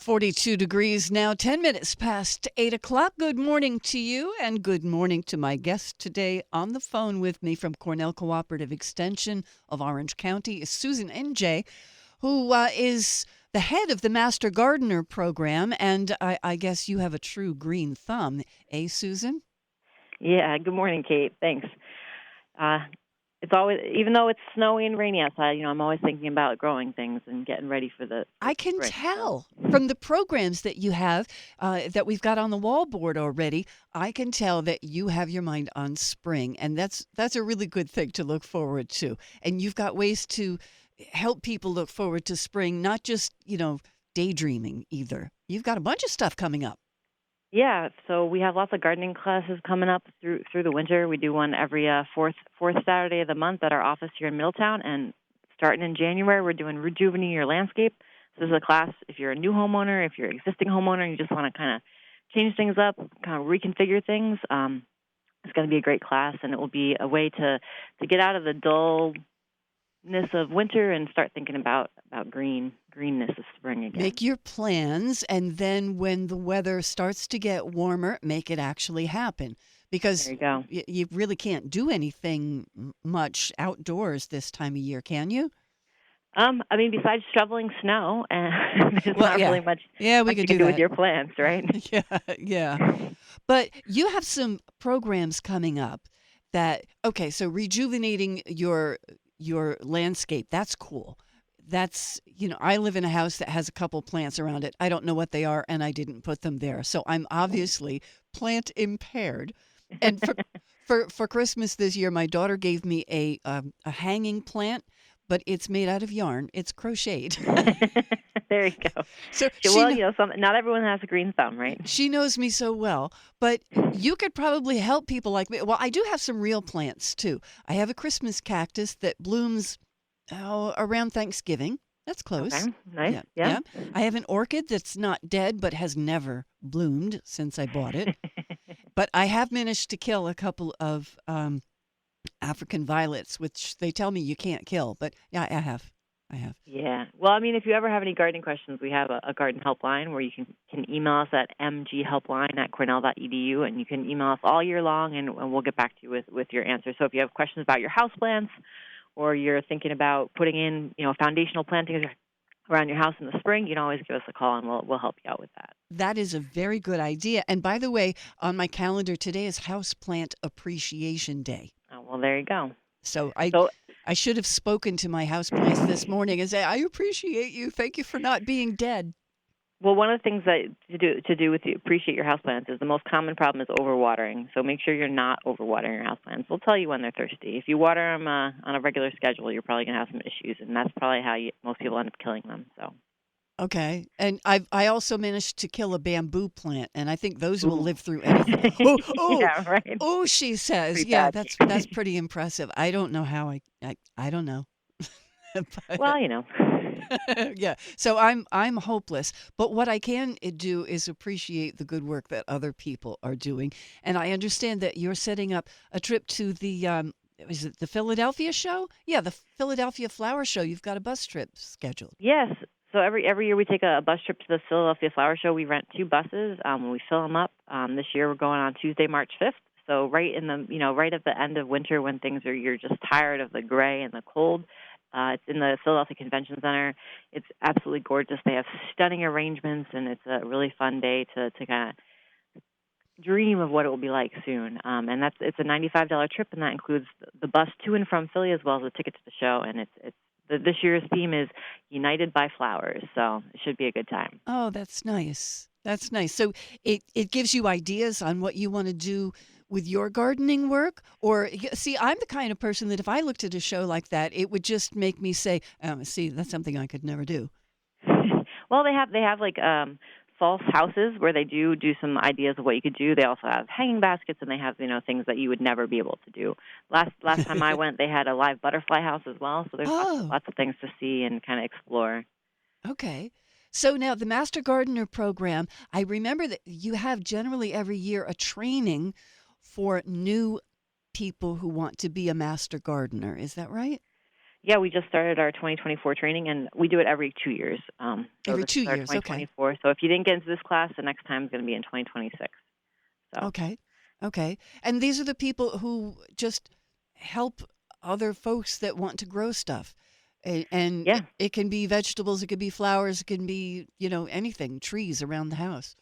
42 degrees now, 10 minutes past 8 o'clock. Good morning to you and good morning to my guest today. On the phone with me from Cornell Cooperative Extension of Orange County is Susan Ndiaye, who is the head of the Master Gardener program. And I guess you have a true green thumb, eh, Susan? Yeah, good morning, Kate. Thanks. It's always, even though it's snowy and rainy outside, I'm always thinking about growing things and getting ready for the I can spring. tell from the programs that you have that we've got on the wall board already. I can tell that you have your mind on spring, and that's a really good thing to look forward to. And you've got ways to help people look forward to spring, not just daydreaming either. You've got a bunch of stuff coming up. Yeah, so we have lots of gardening classes coming up through the winter. We do one every fourth Saturday of the month at our office here in Middletown, and starting in January, we're doing Rejuvenating Your Landscape. So this is a class if you're a new homeowner, if you're an existing homeowner, and you just want to kind of change things up, kind of reconfigure things. It's going to be a great class, and it will be a way to get out of the dullness of winter and start thinking about greenness of spring again. Make your plans, and then when the weather starts to get warmer, make it actually happen. Because there you go. You really can't do anything much outdoors this time of year, can you? Besides shoveling snow, there's not really much. Yeah, we much could you can do that with your plants, right? Yeah. But you have some programs coming up so rejuvenating your landscape, that's cool. That's, I live in a house that has a couple plants around it. I don't know what they are, and I didn't put them there. So I'm obviously plant impaired. And for Christmas this year, my daughter gave me a hanging plant, but it's made out of yarn. It's crocheted. There you go. So not everyone has a green thumb, right? She knows me so well, but you could probably help people like me. Well, I do have some real plants, too. I have a Christmas cactus that blooms around Thanksgiving. That's close. Okay, nice. Yeah. I have an orchid that's not dead but has never bloomed since I bought it. But I have managed to kill a couple of African violets, which they tell me you can't kill. But yeah, I have. Yeah. Well, if you ever have any gardening questions, we have a garden helpline where you can email us at mghelpline@cornell.edu, and you can email us all year long, and we'll get back to you with your answers. So if you have questions about your houseplants, or you're thinking about putting in, foundational plantings around your house in the spring, you can always give us a call, and we'll help you out with that. That is a very good idea. And by the way, on my calendar today is Houseplant Appreciation Day. Oh, well, there you go. So I should have spoken to my houseplants this morning and say, I appreciate you. Thank you for not being dead. Well, one of the things that to do with appreciate your houseplants is the most common problem is overwatering. So make sure you're not overwatering your houseplants. We'll tell you when they're thirsty. If you water them on a regular schedule, you're probably going to have some issues, and that's probably how most people end up killing them. So. Okay, and I also managed to kill a bamboo plant, and I think those will live through anything. Oh, yeah, right. Oh, she says, pretty yeah, bad. that's pretty impressive. I don't know how I don't know. But, well, Yeah, so I'm hopeless, but what I can do is appreciate the good work that other people are doing, and I understand that you're setting up a trip to the is it the Philadelphia show? Yeah, the Philadelphia Flower Show. You've got a bus trip scheduled. Yes. So every year we take a bus trip to the Philadelphia Flower Show. We rent 2 buses. We fill them up. This year we're going on Tuesday, March 5th. So right in the right at the end of winter when you're just tired of the gray and the cold. It's in the Philadelphia Convention Center. It's absolutely gorgeous. They have stunning arrangements, and it's a really fun day to kind of dream of what it will be like soon. And it's a $95 trip, and that includes the bus to and from Philly as well as a ticket to the show. And this year's theme is United by Flowers, so it should be a good time. Oh, that's nice. That's nice. So it gives you ideas on what you want to do with your gardening work? Or, see, I'm the kind of person that if I looked at a show like that, it would just make me say, see, that's something I could never do. Well, they have like false houses where they do some ideas of what you could do. They also have hanging baskets, and they have things that you would never be able to do. Last time I went, they had a live butterfly house as well. So there's lots of things to see and kind of explore. Okay. So now the Master Gardener program, I remember that you have generally every year a training for new people who want to be a master gardener. Is that right? Yeah, we just started our 2024 training, and we do it every 2 years. So Every this two is our years. Okay. 2024. So if you didn't get into this class, the next time is going to be in 2026. So Okay. Okay. And these are the people who just help other folks that want to grow stuff. And yeah, it can be vegetables, it could be flowers, it can be, anything, trees around the house.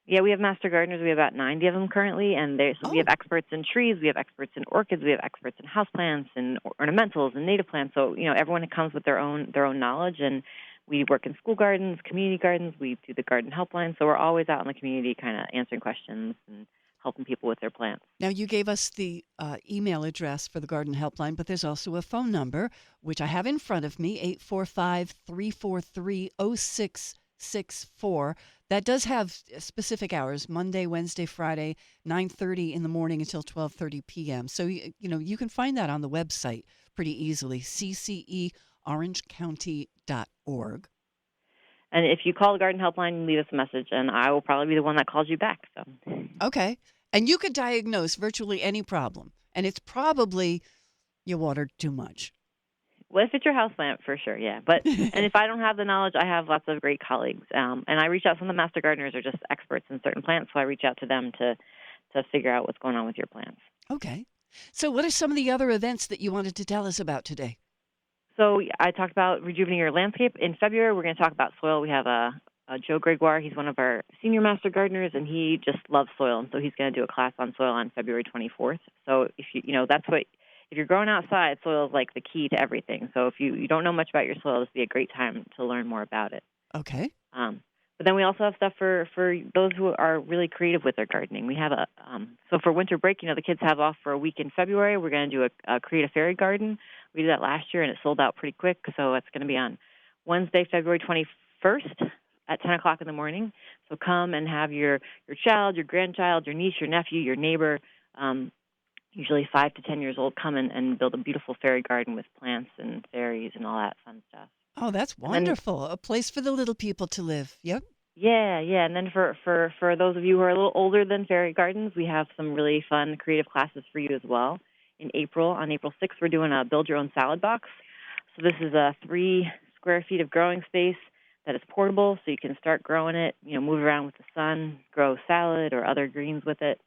yeah, we have master gardeners. We have about 90 of them currently, and so we have Oh, experts in trees, we have experts in orchids, we have experts in houseplants and ornamentals and native plants. So everyone comes with their own knowledge, and we work in school gardens, community gardens. We do the garden helpline, so we're always out in the community, kind of answering questions and helping people with their plants. now you gave us the email address for the garden helpline, but there's also a phone number, which I have in front of me, 845-343-0664. That does have specific hours, Monday, Wednesday, Friday, 9:30 in the morning until 12:30 p.m. So, you can find that on the website pretty easily, cceorangecounty.org. And if you call the garden helpline, leave us a message, and I will probably be the one that calls you back. So. Okay. And you could diagnose virtually any problem. And it's probably you watered too much. Well, if it's your houseplant, for sure, yeah. And if I don't have the knowledge, I have lots of great colleagues. And I reach out. Some of the master gardeners are just experts in certain plants, so I reach out to them to figure out what's going on with your plants. Okay. So what are some of the other events that you wanted to tell us about today? So I talked about rejuvenating your landscape. In February, we're going to talk about soil. We have Joe Gregoire. He's one of our senior master gardeners, and he just loves soil. And so he's going to do a class on soil on February 24th. So if if you're growing outside, soil is like the key to everything. So if you don't know much about your soil, this would be a great time to learn more about it. Okay. But then we also have stuff for those who are really creative with their gardening. We have so for winter break, the kids have off for a week in February. We're going to do a create a fairy garden. We did that last year, and it sold out pretty quick. So it's going to be on Wednesday, February 21st at 10 o'clock in the morning. So come and have your child, your grandchild, your niece, your nephew, your neighbor, usually 5 to 10 years old, come and build a beautiful fairy garden with plants and fairies and all that fun stuff. Oh, that's wonderful. A place for the little people to live. Yep. Yeah. And then for those of you who are a little older than fairy gardens, we have some really fun creative classes for you as well. On April 6th, we're doing a build your own salad box. So this is a 3 square feet of growing space that is portable, so you can start growing it, move around with the sun, grow salad or other greens with it.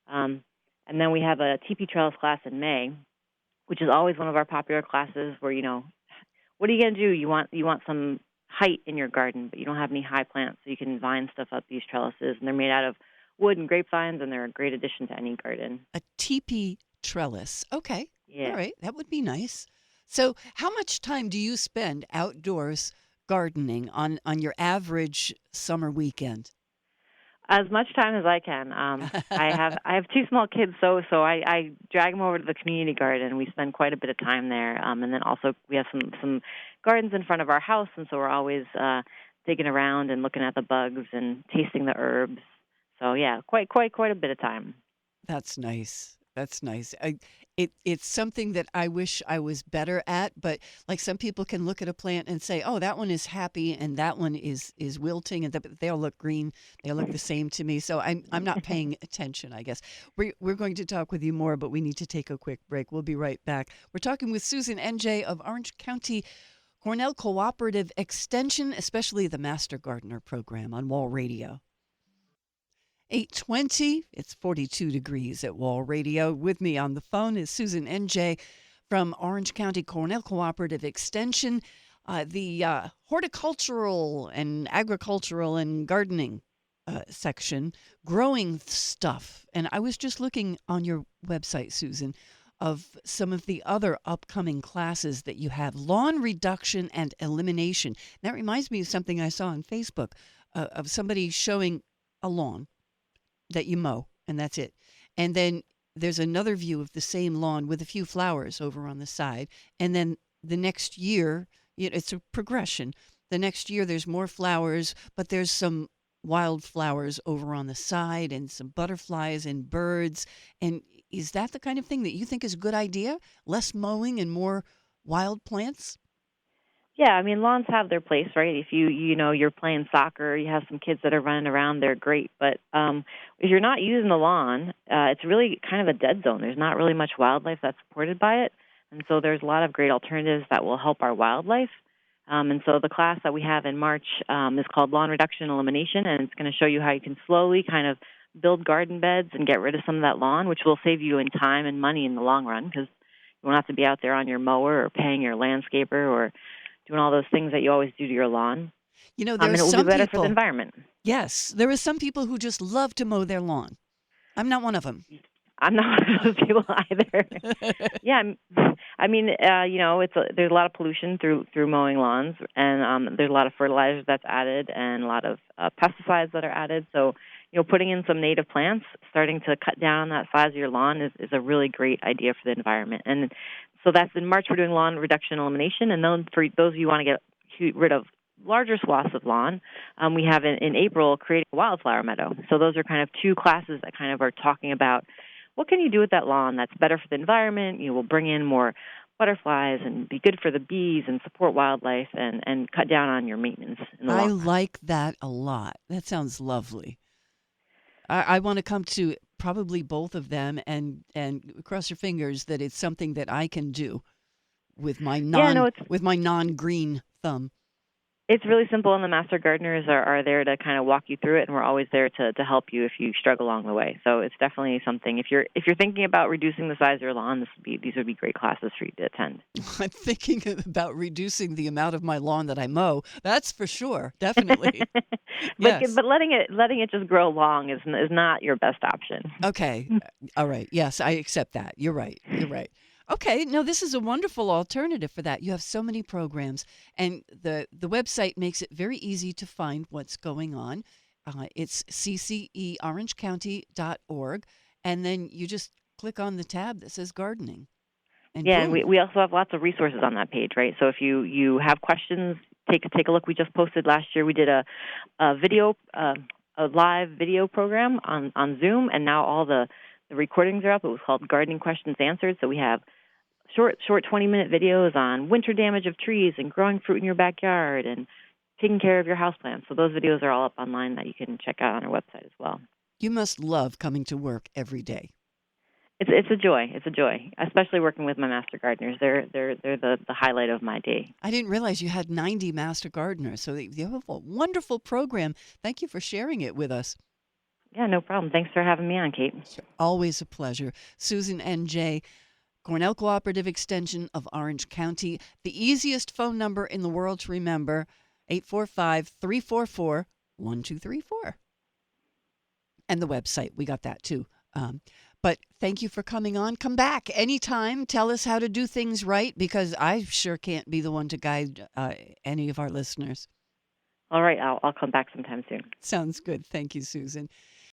And then we have a teepee trellis class in May, which is always one of our popular classes where, what are you going to do? You want some height in your garden, but you don't have any high plants, so you can vine stuff up these trellises. And they're made out of wood and grapevines, and they're a great addition to any garden. A teepee trellis. Okay. Yeah. All right. That would be nice. So how much time do you spend outdoors gardening on your average summer weekend? As much time as I can. I have 2 small kids, so I drag them over to the community garden. We spend quite a bit of time there, and then also we have some gardens in front of our house, and so we're always digging around and looking at the bugs and tasting the herbs. So yeah, quite a bit of time. That's nice. That's nice. It's something that I wish I was better at, but like some people can look at a plant and say, "Oh, that one is happy, and that one is wilting, and they all look green. They all look the same to me." So I'm not paying attention, I guess. We're going to talk with you more, but we need to take a quick break. We'll be right back. We're talking with Susan Ndiaye of Orange County Cornell Cooperative Extension, especially the Master Gardener program on Wall Radio. 8:20. It's 42 degrees at Wall Radio. With me on the phone is Susan Ndiaye from Orange County Cornell Cooperative Extension, the horticultural and agricultural and gardening section, growing stuff. And I was just looking on your website, Susan, of some of the other upcoming classes that you have, lawn reduction and elimination. That reminds me of something I saw on Facebook of somebody showing a lawn that you mow, and that's it. And then there's another view of the same lawn with a few flowers over on the side. And then the next year, it's a progression. The next year there's more flowers, but there's some wildflowers over on the side and some butterflies and birds. And is that the kind of thing that you think is a good idea? Less mowing and more wild plants? Yeah, I mean, lawns have their place, right? If you're playing soccer, you have some kids that are running around, they're great. But if you're not using the lawn, it's really kind of a dead zone. There's not really much wildlife that's supported by it. And so there's a lot of great alternatives that will help our wildlife. And so the class that we have in March is called Lawn Reduction Elimination, and it's going to show you how you can slowly kind of build garden beds and get rid of some of that lawn, which will save you in time and money in the long run, because you won't have to be out there on your mower or paying your landscaper or doing all those things that you always do to your lawn. You know, And there's it will be some better for the people, environment. yes, there are some people who just love to mow their lawn. I'm not one of them. I'm not one of those people either. Yeah, I mean, there's a lot of pollution through mowing lawns, and there's a lot of fertilizer that's added, and a lot of pesticides that are added. So, putting in some native plants, starting to cut down on that size of your lawn is a really great idea for the environment. And so that's in March. We're doing lawn reduction elimination, and then for those of you who want to get rid of larger swaths of lawn, we have in April creating a wildflower meadow. So those are kind of two classes that kind of are talking about what can you do with that lawn that's better for the environment. You will bring in more butterflies and be good for the bees and support wildlife and cut down on your maintenance in the I long run. like that a lot. That sounds lovely. I want to come to probably both of them and cross your fingers that it's something that I can do with my non-green thumb. It's really simple, and the master gardeners are there to kind of walk you through it, and we're always there to help you if you struggle along the way. So it's definitely something. If you're thinking about reducing the size of your lawn, these would be great classes for you to attend. I'm thinking about reducing the amount of my lawn that I mow. That's for sure, definitely. Yes. But letting it just grow long is not your best option. Okay. All right. Yes, I accept that. You're right. You're right. Okay, no, this is a wonderful alternative for that. You have so many programs, and the website makes it very easy to find what's going on. It's cceorangecounty.org, and then you just click on the tab that says gardening. And yeah, boom. and we also have lots of resources on that page, right? So if you have questions, take a look. We just posted last year. We did a video, a live video program on Zoom, and now all the recordings are up. It was called Gardening Questions Answered. So we have short 20-minute videos on winter damage of trees and growing fruit in your backyard and taking care of your houseplants. So those videos are all up online that you can check out on our website as well. You must love coming to work every day. It's a joy. It's a joy, especially working with my master gardeners. They're the highlight of my day. I didn't realize you had 90 master gardeners. So you have a wonderful program. Thank you for sharing it with us. Yeah, no problem. Thanks for having me on, Kate. Always a pleasure. Susan Ndiaye, Cornell Cooperative Extension of Orange County. The easiest phone number in the world to remember, 845-344-1234. And the website, we got that too. But thank you for coming on. Come back anytime. Tell us how to do things right, because I sure can't be the one to guide any of our listeners. All right, I'll come back sometime soon. Sounds good. Thank you, Susan.